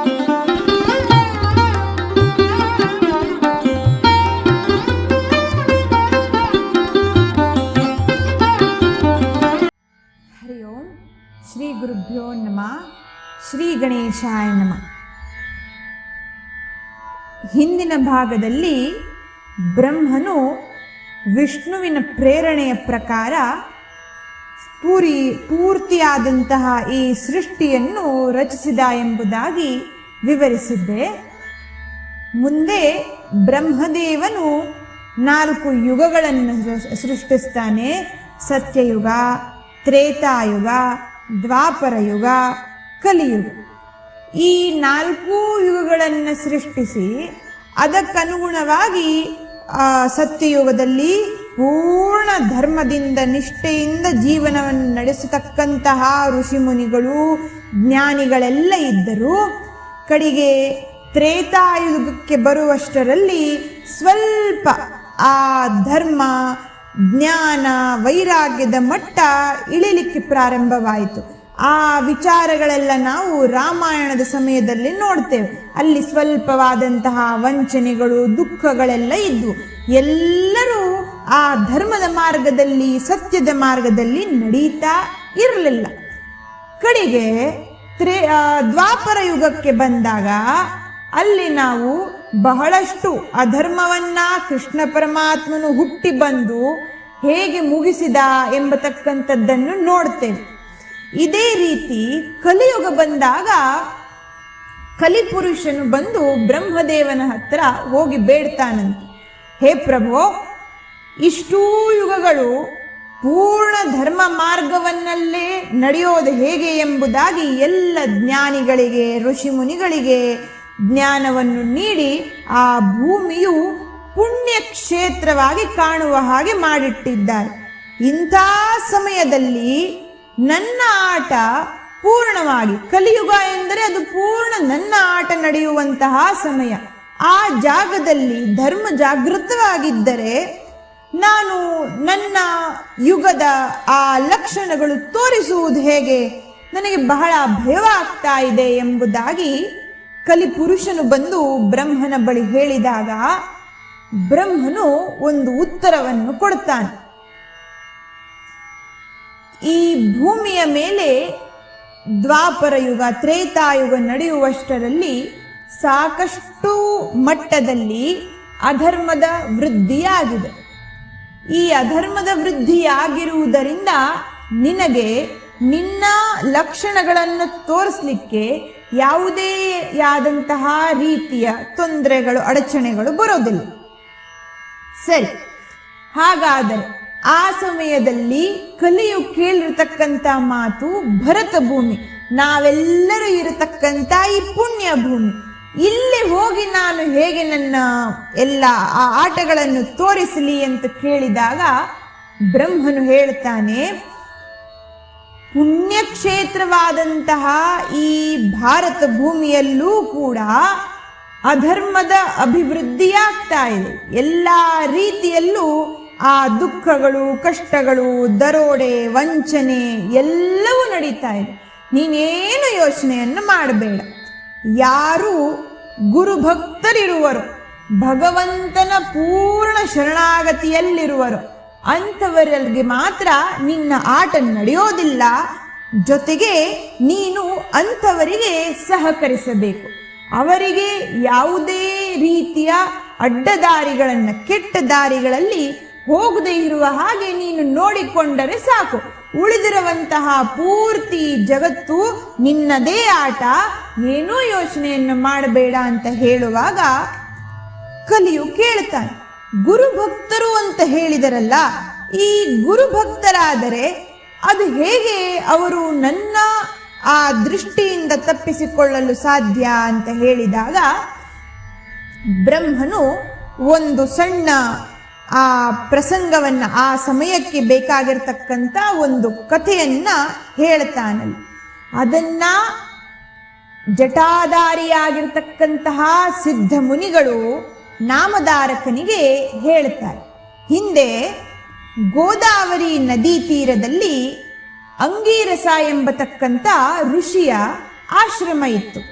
ಶ್ರೀ ಗುರುಭ್ಯೋ ನಮಃ. ಶ್ರೀ ಗಣೇಶಾಯ ನಮಃ. ಹಿಂದಿನ ಭಾಗದಲ್ಲಿ ಬ್ರಹ್ಮನು ವಿಷ್ಣುವಿನ ಪ್ರೇರಣೆಯ ಪ್ರಕಾರ ಪೂರ್ತಿಯಾದಂತಹ ಈ ಸೃಷ್ಟಿಯನ್ನು ರಚಿಸಿದ ಎಂಬುದಾಗಿ ವಿವರಿಸಿದ್ದೆ. ಮುಂದೆ ಬ್ರಹ್ಮದೇವನು 4 ಯುಗಗಳನ್ನು ಸೃಷ್ಟಿಸ್ತಾನೆ. ಸತ್ಯಯುಗ, ತ್ರೇತಾಯುಗ, ದ್ವಾಪರ ಯುಗ, ಕಲಿಯುಗ. ಈ 4 ಯುಗಗಳನ್ನು ಸೃಷ್ಟಿಸಿ ಅದಕ್ಕನುಗುಣವಾಗಿ ಸತ್ಯಯುಗದಲ್ಲಿ ಪೂರ್ಣ ಧರ್ಮದಿಂದ ನಿಷ್ಠೆಯಿಂದ ಜೀವನವನ್ನು ನಡೆಸತಕ್ಕಂತಹ ಋಷಿಮುನಿಗಳು ಜ್ಞಾನಿಗಳೆಲ್ಲ ಇದ್ದರು. ಕಡೆಗೆ ತ್ರೇತಾಯುಗಕ್ಕೆ ಬರುವಷ್ಟರಲ್ಲಿ ಸ್ವಲ್ಪ ಆ ಧರ್ಮ, ಜ್ಞಾನ, ವೈರಾಗ್ಯದ ಮಟ್ಟ ಇಳಿಲಿಕ್ಕೆ ಪ್ರಾರಂಭವಾಯಿತು. ಆ ವಿಚಾರಗಳೆಲ್ಲ ನಾವು ರಾಮಾಯಣದ ಸಮಯದಲ್ಲಿ ನೋಡ್ತೇವೆ. ಅಲ್ಲಿ ಸ್ವಲ್ಪವಾದಂತಹ ವಂಚನೆಗಳು, ದುಃಖಗಳೆಲ್ಲ ಇದ್ವು. ಎಲ್ಲರೂ ಆ ಧರ್ಮದ ಮಾರ್ಗದಲ್ಲಿ, ಸತ್ಯದ ಮಾರ್ಗದಲ್ಲಿ ನಡೀತಾ ಇರಲಿಲ್ಲ. ಕಡೆಗೆ ದ್ವಾಪರ ಯುಗಕ್ಕೆ ಬಂದಾಗ ಅಲ್ಲಿ ನಾವು ಬಹಳಷ್ಟು ಅಧರ್ಮವನ್ನ ಕೃಷ್ಣ ಪರಮಾತ್ಮನು ಹುಟ್ಟಿ ಬಂದು ಹೇಗೆ ಮುಗಿಸಿದ ಎಂಬತಕ್ಕಂಥದ್ದನ್ನು ನೋಡ್ತೇವೆ. ಇದೇ ರೀತಿ ಕಲಿಯುಗ ಬಂದಾಗ ಕಲಿಪುರುಷನು ಬಂದು ಬ್ರಹ್ಮದೇವನ ಹತ್ರ ಹೋಗಿ ಬೇಡ್ತಾನಂತೆ, ಹೇ ಪ್ರಭು, ಇಷ್ಟೂ ಯುಗಗಳು ಪೂರ್ಣ ಧರ್ಮ ಮಾರ್ಗವನ್ನಲ್ಲೇ ನಡೆಯೋದು ಹೇಗೆ ಎಂಬುದಾಗಿ ಎಲ್ಲ ಜ್ಞಾನಿಗಳಿಗೆ, ಋಷಿಮುನಿಗಳಿಗೆ ಜ್ಞಾನವನ್ನು ನೀಡಿ ಆ ಭೂಮಿಯು ಪುಣ್ಯ ಕ್ಷೇತ್ರವಾಗಿ ಕಾಣುವ ಹಾಗೆ ಮಾಡಿಟ್ಟಿದ್ದಾರೆ. ಇಂಥ ಸಮಯದಲ್ಲಿ ನನ್ನ ಆಟ ಪೂರ್ಣವಾಗಿ, ಕಲಿಯುಗ ಎಂದರೆ ಅದು ಪೂರ್ಣ ನನ್ನ ಆಟ ನಡೆಯುವಂತಹ ಸಮಯ. ಆ ಜಾಗದಲ್ಲಿ ಧರ್ಮ ಜಾಗೃತವಾಗಿದ್ದರೆ ನಾನು ನನ್ನ ಯುಗದ ಆ ಲಕ್ಷಣಗಳು ತೋರಿಸುವುದು ಹೇಗೆ? ನನಗೆ ಬಹಳ ಭಯವಾಗ್ತಾ ಇದೆ ಎಂಬುದಾಗಿ ಕಲಿಪುರುಷನು ಬಂದು ಬ್ರಹ್ಮನ ಬಳಿ ಹೇಳಿದಾಗ ಬ್ರಹ್ಮನು ಒಂದು ಉತ್ತರವನ್ನು ಕೊಡ್ತಾನೆ. ಈ ಭೂಮಿಯ ಮೇಲೆ ದ್ವಾಪರ ಯುಗ, ತ್ರೇತಾಯುಗ ನಡೆಯುವಷ್ಟರಲ್ಲಿ ಸಾಕಷ್ಟು ಮಟ್ಟದಲ್ಲಿ ಅಧರ್ಮದ ವೃದ್ಧಿಯಾಗಿದೆ. ಈ ಅಧರ್ಮದ ವೃದ್ಧಿಯಾಗಿರುವುದರಿಂದ ನಿನಗೆ ನಿನ್ನ ಲಕ್ಷಣಗಳನ್ನು ತೋರಿಸಲಿಕ್ಕೆ ಯಾವುದೇ ಆದಂತಹ ರೀತಿಯ ತೊಂದರೆಗಳು, ಅಡಚಣೆಗಳು ಬರೋದಿಲ್ಲ. ಸರಿ, ಹಾಗಾದರೆ ಆ ಸಮಯದಲ್ಲಿ ಕಲಿಯು ಕೇಳಿರತಕ್ಕಂಥ ಮಾತು ಭರತ ಭೂಮಿ, ನಾವೆಲ್ಲರೂ ಇರತಕ್ಕಂಥ ಈ ಪುಣ್ಯ ಭೂಮಿ, ಇಲ್ಲಿ ಹೋಗಿ ನಾನು ಹೇಗೆ ನನ್ನ ಎಲ್ಲ ಆ ಆಟಗಳನ್ನು ತೋರಿಸಲಿ ಅಂತ ಕೇಳಿದಾಗ ಬ್ರಹ್ಮನು ಹೇಳ್ತಾನೆ, ಪುಣ್ಯಕ್ಷೇತ್ರವಾದಂತಹ ಈ ಭಾರತ ಭೂಮಿಯಲ್ಲೂ ಕೂಡ ಅಧರ್ಮದ ಅಭಿವೃದ್ಧಿಯಾಗ್ತಾ ಇದೆ. ಎಲ್ಲ ರೀತಿಯಲ್ಲೂ ಆ ದುಃಖಗಳು, ಕಷ್ಟಗಳು, ದರೋಡೆ, ವಂಚನೆ ಎಲ್ಲವೂ ನಡೀತಾ ಇದೆ. ನೀನೇನು ಯೋಚನೆಯನ್ನು ಮಾಡಬೇಡ. ಯಾರು ಗುರುಭಕ್ತರಿರುವರು, ಭಗವಂತನ ಪೂರ್ಣ ಶರಣಾಗತಿಯಲ್ಲಿರುವರು, ಅಂಥವರಿಗೆ ಮಾತ್ರ ನಿನ್ನ ಆಟ ನಡೆಯೋದಿಲ್ಲ. ಜೊತೆಗೆ ನೀನು ಅಂಥವರಿಗೆ ಸಹಕರಿಸಬೇಕು. ಅವರಿಗೆ ಯಾವುದೇ ರೀತಿಯ ಅಡ್ಡದಾರಿಗಳನ್ನು, ಕೆಟ್ಟ ದಾರಿಗಳಲ್ಲಿ ಹೋಗದೇ ಇರುವ ಹಾಗೆ ನೀನು ನೋಡಿಕೊಂಡರೆ ಸಾಕು. ಉಳಿದಿರುವಂತಹ ಪೂರ್ತಿ ಜಗತ್ತು ನಿನ್ನದೇ ಆಟ, ಏನೂ ಯೋಚನೆಯನ್ನು ಮಾಡಬೇಡ ಅಂತ ಹೇಳುವಾಗ ಕಲಿಯು ಕೇಳ್ತಾನೆ, ಗುರುಭಕ್ತರು ಅಂತ ಹೇಳಿದರಲ್ಲ, ಈ ಗುರುಭಕ್ತರಾದರೆ ಅದು ಹೇಗೆ ಅವರು ನನ್ನ ಆ ದೃಷ್ಟಿಯಿಂದ ತಪ್ಪಿಸಿಕೊಳ್ಳಲು ಸಾಧ್ಯ ಅಂತ ಹೇಳಿದಾಗ ಬ್ರಹ್ಮನು ಒಂದು ಸಣ್ಣ ಆ ಪ್ರಸಂಗವನ್ನ, ಆ ಸಮಯಕ್ಕೆ ಬೇಕಾಗಿರ್ತಕ್ಕಂಥ ಒಂದು ಕಥೆಯನ್ನ ಹೇಳ್ತಾನಲ್ಲಿ. ಅದನ್ನ ಜಟಾಧಾರಿಯಾಗಿರ್ತಕ್ಕಂತಹ ಸಿದ್ಧ ಮುನಿಗಳು ನಾಮಧಾರಕನಿಗೆ ಹೇಳ್ತಾರೆ. ಹಿಂದೆ ಗೋದಾವರಿ ನದಿ ತೀರದಲ್ಲಿ ಅಂಗೀರಸ ಎಂಬತಕ್ಕಂಥ ಋಷಿಯ ಆಶ್ರಮ ಇತ್ತು.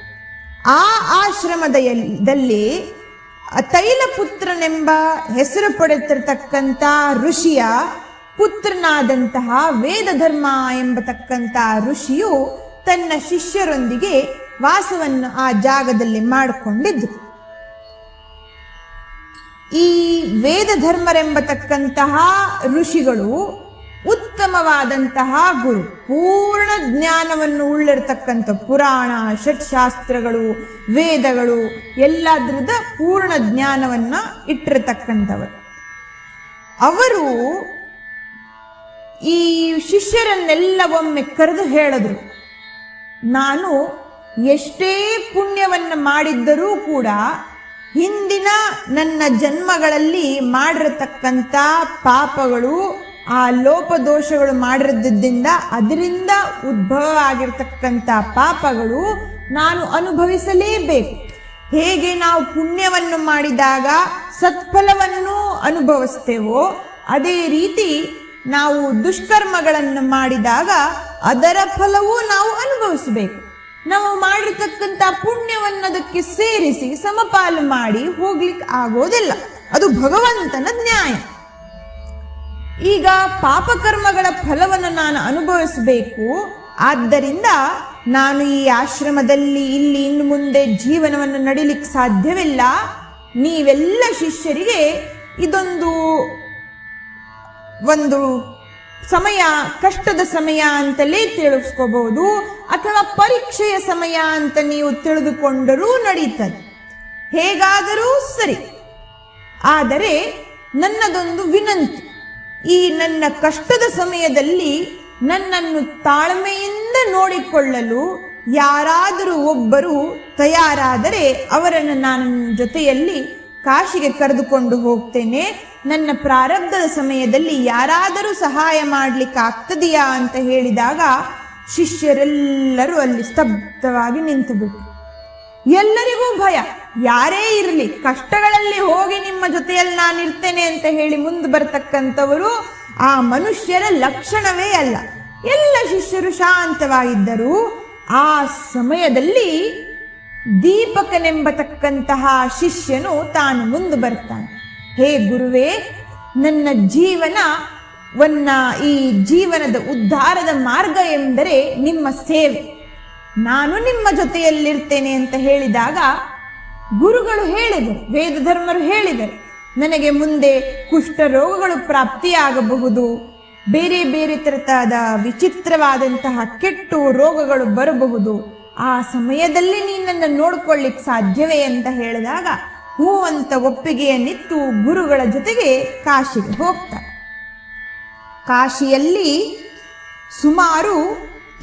ಆ ಆಶ್ರಮದಲ್ಲಿ ತೈಲಪುತ್ರನೆಂಬ ಹೆಸರು ಪಡೆದಿರತಕ್ಕಂಥ ಋಷಿಯ ಪುತ್ರನಾದಂತಹ ವೇದಧರ್ಮ ಎಂಬತಕ್ಕಂಥ ಋಷಿಯು ತನ್ನ ಶಿಷ್ಯರೊಂದಿಗೆ ವಾಸವನ್ನು ಆ ಜಾಗದಲ್ಲಿ ಮಾಡಿಕೊಂಡಿದ್ರು. ಈ ವೇದಧರ್ಮರೆಂಬತಕ್ಕಂತಹ ಋಷಿಗಳು ಉತ್ತಮವಾದಂತಹ ಗುರು, ಪೂರ್ಣ ಜ್ಞಾನವನ್ನು ಉಳ್ಳಿರ್ತಕ್ಕಂಥ ಪುರಾಣ, ಷಟ್ಶಾಸ್ತ್ರಗಳು, ವೇದಗಳು ಎಲ್ಲದರದ ಪೂರ್ಣ ಜ್ಞಾನವನ್ನ ಇಟ್ಟಿರತಕ್ಕಂಥವರು. ಅವರು ಈ ಶಿಷ್ಯರನ್ನೆಲ್ಲ ಒಮ್ಮೆ ಕರೆದು ಹೇಳಿದ್ರು, ನಾನು ಎಷ್ಟೇ ಪುಣ್ಯವನ್ನು ಮಾಡಿದ್ದರೂ ಕೂಡ ಹಿಂದಿನ ನನ್ನ ಜನ್ಮಗಳಲ್ಲಿ ಮಾಡಿರತಕ್ಕಂಥ ಪಾಪಗಳು, ಆ ಲೋಪದೋಷಗಳು ಮಾಡಿರೋದ್ರಿಂದ ಅದರಿಂದ ಉದ್ಭವ ಆಗಿರ್ತಕ್ಕಂಥ ಪಾಪಗಳು ನಾನು ಅನುಭವಿಸಲೇಬೇಕು. ಹೇಗೆ ನಾವು ಪುಣ್ಯವನ್ನು ಮಾಡಿದಾಗ ಸತ್ಫಲವನ್ನು ಅನುಭವಿಸ್ತೇವೋ ಅದೇ ರೀತಿ ನಾವು ದುಷ್ಕರ್ಮಗಳನ್ನು ಮಾಡಿದಾಗ ಅದರ ಫಲವೂ ನಾವು ಅನುಭವಿಸಬೇಕು. ನಾವು ಮಾಡಿರ್ತಕ್ಕಂಥ ಪುಣ್ಯವನ್ನದಕ್ಕೆ ಸೇರಿಸಿ ಸಮಪಾಲು ಮಾಡಿ ಹೋಗ್ಲಿಕ್ಕೆ ಆಗೋದಿಲ್ಲ. ಅದು ಭಗವಂತನ ನ್ಯಾಯ. ಈಗ ಪಾಪಕರ್ಮಗಳ ಫಲವನ್ನು ನಾನು ಅನುಭವಿಸಬೇಕು. ಆದ್ದರಿಂದ ನಾನು ಈ ಆಶ್ರಮದಲ್ಲಿ ಇಲ್ಲಿ ಇನ್ನು ಮುಂದೆ ಜೀವನವನ್ನು ನಡೀಲಿಕ್ಕೆ ಸಾಧ್ಯವಿಲ್ಲ. ನೀವೆಲ್ಲ ಶಿಷ್ಯರಿಗೆ ಇದೊಂದು ಸಮಯ, ಕಷ್ಟದ ಸಮಯ ಅಂತಲೇ ತಿಳಿಸ್ಕೋಬಹುದು, ಅಥವಾ ಪರೀಕ್ಷೆಯ ಸಮಯ ಅಂತ ನೀವು ತಿಳಿದುಕೊಂಡರೂ ನಡೀತದೆ. ಹೇಗಾದರೂ ಸರಿ. ಆದರೆ ನನ್ನದೊಂದು ವಿನಂತಿ, ಈ ನನ್ನ ಕಷ್ಟದ ಸಮಯದಲ್ಲಿ ನನ್ನನ್ನು ತಾಳ್ಮೆಯಿಂದ ನೋಡಿಕೊಳ್ಳಲು ಯಾರಾದರೂ ಒಬ್ಬರು ತಯಾರಾದರೆ ಅವರನ್ನು ನಾನು ಜೊತೆಯಲ್ಲಿ ಕಾಶಿಗೆ ಕರೆದುಕೊಂಡು ಹೋಗ್ತೇನೆ. ನನ್ನ ಪ್ರಾರಬ್ಧದ ಸಮಯದಲ್ಲಿ ಯಾರಾದರೂ ಸಹಾಯ ಮಾಡ್ಲಿಕ್ಕೆ ಆಗ್ತದೆಯಾ ಅಂತ ಹೇಳಿದಾಗ ಶಿಷ್ಯರೆಲ್ಲರೂ ಅಲ್ಲಿ ಸ್ತಬ್ಧವಾಗಿ ನಿಂತುಬಿಟ್ರು. ಎಲ್ಲರಿಗೂ ಭಯ. ಯಾರೇ ಇರಲಿ, ಕಷ್ಟಗಳಲ್ಲಿ ಹೋಗಿ ನಿಮ್ಮ ಜೊತೆಯಲ್ಲಿ ನಾನು ಇರ್ತೇನೆ ಅಂತ ಹೇಳಿ ಮುಂದೆ ಬರ್ತಕ್ಕಂಥವರು ಆ ಮನುಷ್ಯರ ಲಕ್ಷಣವೇ ಅಲ್ಲ. ಎಲ್ಲ ಶಿಷ್ಯರು ಶಾಂತವಾಗಿದ್ದರು. ಆ ಸಮಯದಲ್ಲಿ ದೀಪಕನೆಂಬತಕ್ಕಂತಹ ಶಿಷ್ಯನು ತಾನು ಮುಂದೆ ಬರ್ತಾನೆ. ಹೇ ಗುರುವೇ, ನನ್ನ ಈ ಜೀವನದ ಉದ್ಧಾರದ ಮಾರ್ಗ ಎಂದರೆ ನಿಮ್ಮ ಸೇವೆ. ನಾನು ನಿಮ್ಮ ಜೊತೆಯಲ್ಲಿರ್ತೇನೆ ಅಂತ ಹೇಳಿದಾಗ ಗುರುಗಳು ಹೇಳಿದರು, ವೇದಧರ್ಮರು ಹೇಳಿದರು, ನನಗೆ ಮುಂದೆ ಕುಷ್ಠ ರೋಗಗಳು ಪ್ರಾಪ್ತಿಯಾಗಬಹುದು, ಬೇರೆ ಬೇರೆ ತರಹದ ವಿಚಿತ್ರವಾದಂತಹ ಕೆಟ್ಟು ರೋಗಗಳು ಬರಬಹುದು. ಆ ಸಮಯದಲ್ಲಿ ನೀನನ್ನು ನೋಡ್ಕೊಳ್ಳಿಕ್ಕೆ ಸಾಧ್ಯವೇ ಅಂತ ಹೇಳಿದಾಗ ಹೂ ಅಂತ ಒಪ್ಪಿಗೆಯನ್ನಿತ್ತು ಗುರುಗಳ ಜೊತೆಗೆ ಕಾಶಿಗೆ ಹೋಗ್ತಾರೆ. ಕಾಶಿಯಲ್ಲಿ ಸುಮಾರು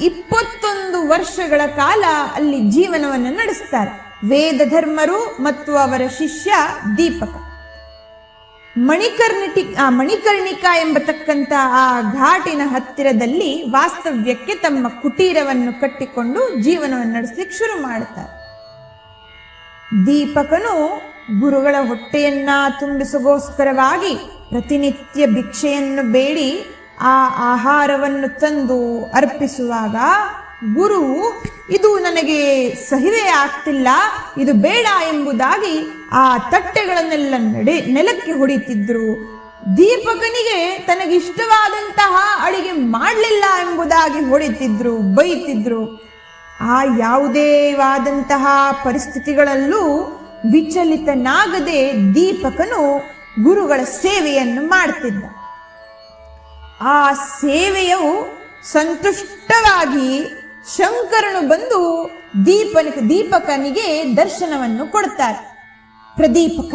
21 ವರ್ಷಗಳ ಕಾಲ ಅಲ್ಲಿ ಜೀವನವನ್ನು ನಡೆಸ್ತಾರೆ ವೇದಧರ್ಮರು ಮತ್ತು ಅವರ ಶಿಷ್ಯ ದೀಪಕ. ಮಣಿಕರ್ಣಿಕಾ ಎಂಬತಕ್ಕಂಥ ಆ ಘಾಟಿನ ಹತ್ತಿರದಲ್ಲಿ ವಾಸ್ತವ್ಯಕ್ಕೆ ತಮ್ಮ ಕುಟೀರವನ್ನು ಕಟ್ಟಿಕೊಂಡು ಜೀವನವನ್ನು ನಡೆಸಲಿಕ್ಕೆ ಶುರು ಮಾಡುತ್ತಾರೆ. ದೀಪಕನು ಗುರುಗಳ ಹೊಟ್ಟೆಯನ್ನ ತುಂಬಿಸಗೋಸ್ಕರವಾಗಿ ಪ್ರತಿನಿತ್ಯ ಭಿಕ್ಷೆಯನ್ನು ಬೇಡಿ ಆ ಆಹಾರವನ್ನು ತಂದು ಅರ್ಪಿಸುವಾಗ ಗುರು ಇದು ನನಗೆ ಸಹಿವೇ ಆಗ್ತಿಲ್ಲ, ಇದು ಬೇಡ ಎಂಬುದಾಗಿ ಆ ತಟ್ಟೆಗಳನ್ನೆಲ್ಲ ನೆಲಕ್ಕೆ ಹೊಡಿತಿದ್ರು. ದೀಪಕನಿಗೆ ತನಗಿಷ್ಟವಾದಂತಹ ಅಡಿಗೆ ಮಾಡಲಿಲ್ಲ ಎಂಬುದಾಗಿ ಹೊಡಿತಿದ್ರು, ಬೈತಿದ್ರು. ಆ ಯಾವುದೇವಾದಂತಹ ಪರಿಸ್ಥಿತಿಗಳಲ್ಲೂ ವಿಚಲಿತನಾಗದೆ ದೀಪಕನು ಗುರುಗಳ ಸೇವೆಯನ್ನು ಮಾಡ್ತಿದ್ದ. ಆ ಸೇವೆಯು ಸಂತುಷ್ಟವಾಗಿ ಶಂಕರನು ಬಂದು ದೀಪಕನಿಗೆ ದರ್ಶನವನ್ನು ಕೊಡ್ತಾರೆ. ಪ್ರದೀಪಕ,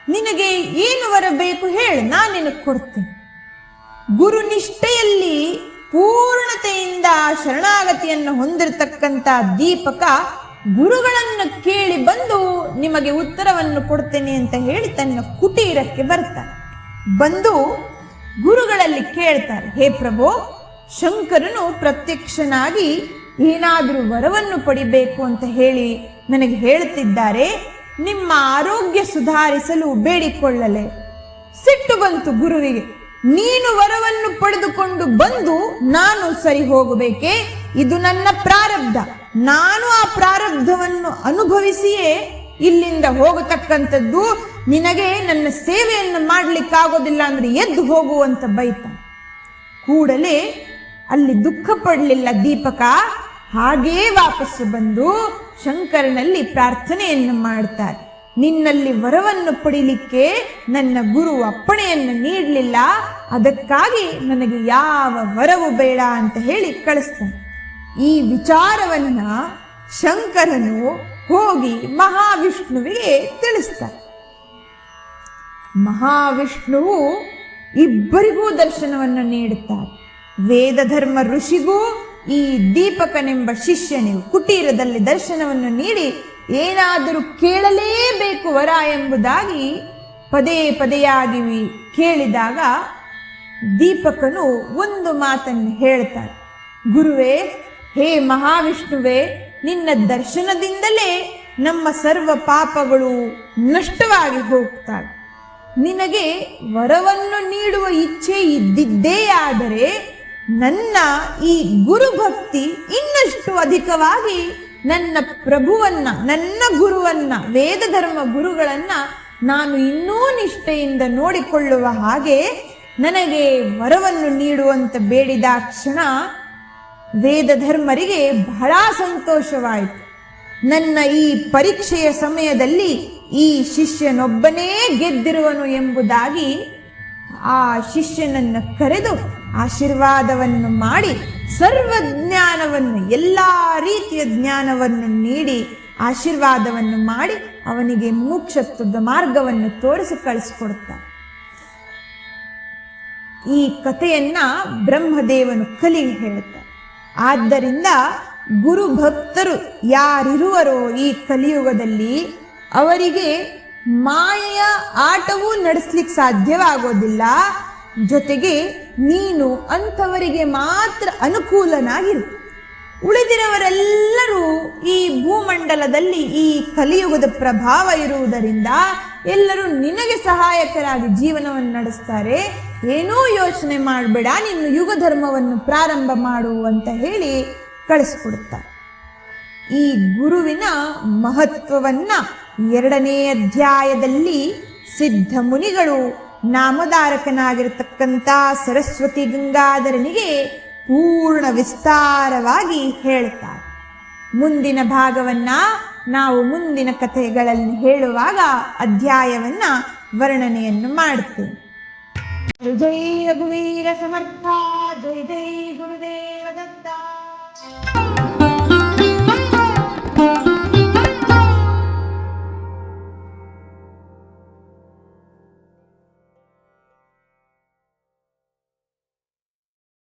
ನಿನಗೆ ಏನು ಬರಬೇಕು ಹೇಳು, ನಾನು ನಿನಗೆ ಕೊಡ್ತೇನೆ. ಗುರುನಿಷ್ಠೆಯಲ್ಲಿ ಪೂರ್ಣತೆಯಿಂದ ಶರಣಾಗತಿಯನ್ನು ಹೊಂದಿರತಕ್ಕಂಥ ದೀಪಕ ಗುರುಗಳನ್ನು ಕೇಳಿ ಬಂದು ನಿಮಗೆ ಉತ್ತರವನ್ನು ಕೊಡ್ತೇನೆ ಅಂತ ಹೇಳಿ ತನ್ನ ಕುಟೀರಕ್ಕೆ ಬರ್ತಾರೆ. ಬಂದು ಗುರುಗಳಲ್ಲಿ ಕೇಳ್ತಾರೆ, ಹೇ ಪ್ರಭು, ಶಂಕರನು ಪ್ರತ್ಯಕ್ಷನಾಗಿ ಏನಾದರೂ ವರವನ್ನು ಪಡಿಬೇಕು ಅಂತ ಹೇಳಿ ನನಗೆ ಹೇಳುತ್ತಿದ್ದಾರೆ. ನಿಮ್ಮ ಆರೋಗ್ಯ ಸುಧಾರಿಸಲು ಬೇಡಿಕೊಳ್ಳಲೆ. ಸಿಟ್ಟು ಬಂತು ಗುರುವಿಗೆ. ನೀನು ವರವನ್ನು ಪಡೆದುಕೊಂಡು ಬಂದು ನಾನು ಸರಿ ಹೋಗಬೇಕೆ? ಇದು ನನ್ನ ಪ್ರಾರಬ್ಧ. ನಾನು ಆ ಪ್ರಾರಬ್ಧವನ್ನು ಅನುಭವಿಸಿಯೇ ಇಲ್ಲಿಂದ ಹೋಗತಕ್ಕಂಥದ್ದು. ನಿನಗೆ ನನ್ನ ಸೇವೆಯನ್ನು ಮಾಡಲಿಕ್ಕಾಗೋದಿಲ್ಲ ಅಂದ್ರೆ ಎದ್ದು ಹೋಗುವಂತ ಬೈತಾನೆ. ಕೂಡಲೇ ಅಲ್ಲಿ ದುಃಖ ಪಡಲಿಲ್ಲ ದೀಪಕ. ಹಾಗೇ ವಾಪಸ್ಸು ಬಂದು ಶಂಕರನಲ್ಲಿ ಪ್ರಾರ್ಥನೆಯನ್ನು ಮಾಡ್ತಾರೆ. ನಿನ್ನಲ್ಲಿ ವರವನ್ನು ಪಡಿಲಿಕ್ಕೆ ನನ್ನ ಗುರು ಅಪ್ಪಣೆಯನ್ನು ನೀಡಲಿಲ್ಲ, ಅದಕ್ಕಾಗಿ ನನಗೆ ಯಾವ ವರವು ಬೇಡ ಅಂತ ಹೇಳಿ ಕಳಿಸ್ತಾನೆ. ಈ ವಿಚಾರವನ್ನ ಶಂಕರನು ಹೋಗಿ ಮಹಾವಿಷ್ಣುವಿಗೆ ತಿಳಿಸ್ತಾರೆ. ಮಹಾವಿಷ್ಣುವು ಇಬ್ಬರಿಗೂ ದರ್ಶನವನ್ನು ನೀಡುತ್ತಾರೆ. ವೇದಧರ್ಮ ಋಷಿಗೂ ಈ ದೀಪಕನೆಂಬ ಶಿಷ್ಯನಿಗೂ ಕುಟೀರದಲ್ಲಿ ದರ್ಶನವನ್ನು ನೀಡಿ ಏನಾದರೂ ಕೇಳಲೇಬೇಕು ವರ ಎಂಬುದಾಗಿ ಪದೇ ಪದೇಯಾಗಿ ಕೇಳಿದಾಗ ದೀಪಕನು ಒಂದು ಮಾತನ್ನು ಹೇಳ್ತಾರೆ. ಗುರುವೇ, ಹೇ ಮಹಾವಿಷ್ಣುವೇ, ನಿನ್ನ ದರ್ಶನದಿಂದಲೇ ನಮ್ಮ ಸರ್ವ ಪಾಪಗಳು ನಷ್ಟವಾಗಿ ಹೋಗ್ತವೆ. ನಿನಗೆ ವರವನ್ನು ನೀಡುವ ಇಚ್ಛೆ ಇದ್ದಿದ್ದೇ ಆದರೆ ನನ್ನ ಈ ಗುರುಭಕ್ತಿ ಇನ್ನಷ್ಟು ಅಧಿಕವಾಗಿ ನನ್ನ ಪ್ರಭುವನ್ನ, ನನ್ನ ಗುರುವನ್ನ, ವೇದ ಧರ್ಮ ಗುರುಗಳನ್ನ ನಾನು ಇನ್ನೂ ನಿಷ್ಠೆಯಿಂದ ನೋಡಿಕೊಳ್ಳುವ ಹಾಗೆ ನನಗೆ ವರವನ್ನು ನೀಡುವಂತ ಬೇಡಿದ ಕ್ಷಣ ವೇದ ಧರ್ಮರಿಗೆ ಬಹಳ ಸಂತೋಷವಾಯಿತು. ನನ್ನ ಈ ಪರೀಕ್ಷೆಯ ಸಮಯದಲ್ಲಿ ಈ ಶಿಷ್ಯನೊಬ್ಬನೇ ಗೆದ್ದಿರುವನು ಎಂಬುದಾಗಿ ಆ ಶಿಷ್ಯನನ್ನು ಕರೆದು ಆಶೀರ್ವಾದವನ್ನು ಮಾಡಿ ಸರ್ವಜ್ಞಾನವನ್ನು, ಎಲ್ಲ ರೀತಿಯ ಜ್ಞಾನವನ್ನು ನೀಡಿ ಆಶೀರ್ವಾದವನ್ನು ಮಾಡಿ ಅವನಿಗೆ ಮೋಕ್ಷತ್ವದ ಮಾರ್ಗವನ್ನು ತೋರಿಸಿ ಕಳಿಸಿಕೊಡುತ್ತಾರೆ. ಈ ಕಥೆಯನ್ನ ಬ್ರಹ್ಮದೇವನು ಕಲಿಗೆ ಹೇಳುತ್ತಾರೆ. ಆದ್ದರಿಂದ ಗುರು ಭಕ್ತರು ಯಾರಿರುವರೋ ಈ ಕಲಿಯುಗದಲ್ಲಿ ಅವರಿಗೆ ಮಾಯೆಯ ಆಟವೂ ನಡೆಸಲಿಕ್ಕೆ ಸಾಧ್ಯವಾಗೋದಿಲ್ಲ. ಜೊತೆಗೆ ನೀನು ಅಂಥವರಿಗೆ ಮಾತ್ರ ಅನುಕೂಲನಾಗಿರು. ಉಳಿದಿರುವರೆಲ್ಲರೂ ಈ ಭೂಮಂಡಲದಲ್ಲಿ ಈ ಕಲಿಯುಗದ ಪ್ರಭಾವ ಇರುವುದರಿಂದ ಎಲ್ಲರೂ ನಿನಗೆ ಸಹಾಯಕರಾಗಿ ಜೀವನವನ್ನು ನಡೆಸ್ತಾರೆ. ಏನೂ ಯೋಚನೆ ಮಾಡಬೇಡ, ನೀನು ಯುಗ ಧರ್ಮವನ್ನು ಪ್ರಾರಂಭ ಮಾಡು ಅಂತ ಹೇಳಿ ಕಳಿಸ್ಕೊಡುತ್ತಾರೆ. ಈ ಗುರುವಿನ ಮಹತ್ವವನ್ನ 2ನೇ ಅಧ್ಯಾಯದಲ್ಲಿ ಸಿದ್ಧ ಮುನಿಗಳು ನಾಮಧಾರಕನಾಗಿರತಕ್ಕಂಥ ಸರಸ್ವತಿ ಗಂಗಾಧರನಿಗೆ ಪೂರ್ಣ ವಿಸ್ತಾರವಾಗಿ ಹೇಳ್ತಾರೆ. ಮುಂದಿನ ಭಾಗವನ್ನ ನಾವು ಮುಂದಿನ ಕಥೆಗಳಲ್ಲಿ ಹೇಳುವಾಗ ಅಧ್ಯಾಯವನ್ನ ವರ್ಣನೆಯನ್ನು ಮಾಡುತ್ತೇವೆ. ಜೈ ರಘುವೀರ ಸಮರ್ಥ. ಜೈ ಜೈ ಗುರುದೇವ.